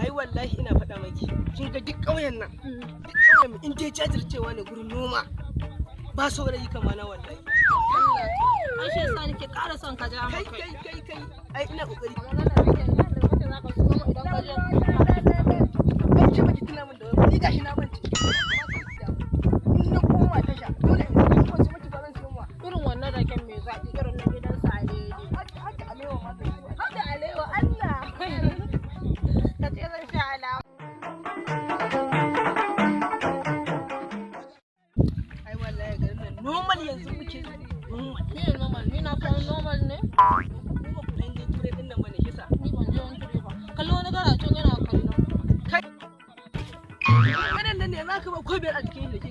ai wallahi ina faɗa maki kin ga duk ƙauyen nan duk ƙauyen in dai jajircewa ne gurin noma ba saurayi kama na wallahi Allah ai shi yasa nake ƙara son ka ja kai maka ai ina kokari idan ce baki tuna min da wani ni gashi na mance in na koma tasha dole in ko sai miki ba zan siyo ma irin wannan raken mai zaki irin na gidan sa alheri haka alewa ma da shi haka alewa Allah ka ce zan sha alawa ai wallahi garin nan normal yanzu muke normal ni na kawo normal ne kuma ku dan je ture din nan bane kisa ni ban je wani ture ba kallo wani garacin yana kallon kai kanan nan ne zaka ba ko biyar a cikin da ke